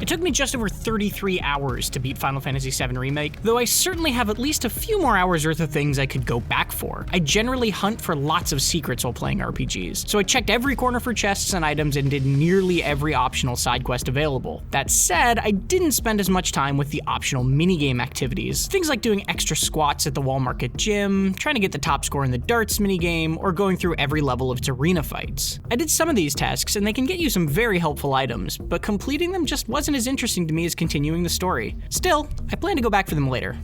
It took me just over 33 hours to beat Final Fantasy VII Remake, though I certainly have at least a few more hours worth of things I could go back for. I generally hunt for lots of secrets while playing RPGs, so I checked every corner for chests and items and did nearly every optional side quest available. That said, I didn't spend as much time with the optional minigame activities, things like doing extra squats at the Wall Market Gym, trying to get the top score in the darts minigame, or going through every level of its arena fights. I did some of these tasks and they can get you some very helpful items, but completing them just wasn't as interesting to me as continuing the story. Still, I plan to go back for them later.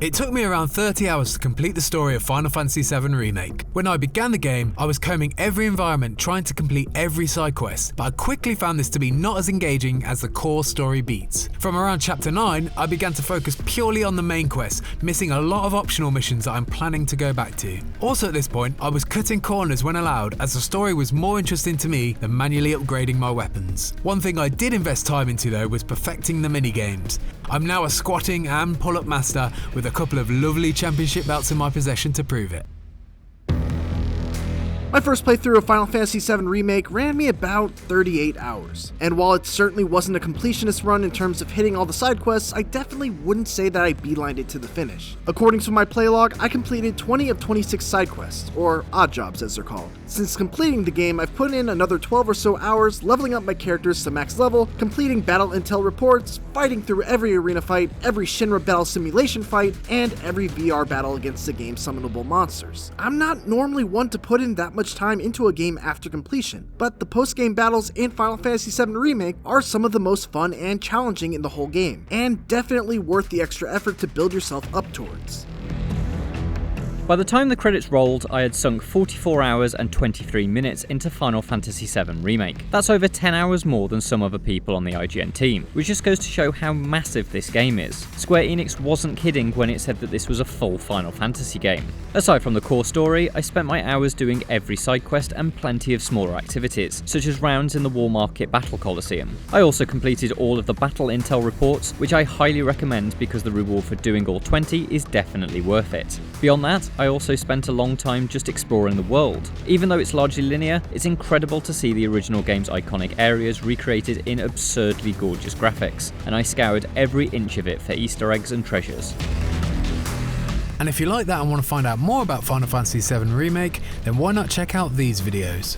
It took me around 30 hours to complete the story of Final Fantasy VII Remake. When I began the game, I was combing every environment trying to complete every side quest, but I quickly found this to be not as engaging as the core story beats. From around chapter 9, I began to focus purely on the main quest, missing a lot of optional missions that I'm planning to go back to. Also at this point, I was cutting corners when allowed, as the story was more interesting to me than manually upgrading my weapons. One thing I did invest time into though was perfecting the minigames. I'm now a squatting and pull-up master with a couple of lovely championship belts in my possession to prove it. My first playthrough of Final Fantasy VII Remake ran me about 38 hours, and while it certainly wasn't a completionist run in terms of hitting all the side quests, I definitely wouldn't say that I beelined it to the finish. According to my playlog, I completed 20 of 26 side quests, or odd jobs as they're called. Since completing the game, I've put in another 12 or so hours leveling up my characters to max level, completing battle intel reports, fighting through every arena fight, every Shinra battle simulation fight, and every VR battle against the game's summonable monsters. I'm not normally one to put in that much time into a game after completion, but the post-game battles in Final Fantasy VII Remake are some of the most fun and challenging in the whole game, and definitely worth the extra effort to build yourself up towards. By the time the credits rolled, I had sunk 44 hours and 23 minutes into Final Fantasy VII Remake. That's over 10 hours more than some other people on the IGN team, which just goes to show how massive this game is. Square Enix wasn't kidding when it said that this was a full Final Fantasy game. Aside from the core story, I spent my hours doing every side quest and plenty of smaller activities, such as rounds in the Wall Market Battle Coliseum. I also completed all of the battle intel reports, which I highly recommend because the reward for doing all 20 is definitely worth it. Beyond that, I also spent a long time just exploring the world. Even though it's largely linear, it's incredible to see the original game's iconic areas recreated in absurdly gorgeous graphics, and I scoured every inch of it for Easter eggs and treasures. And if you like that and want to find out more about Final Fantasy VII Remake, then why not check out these videos.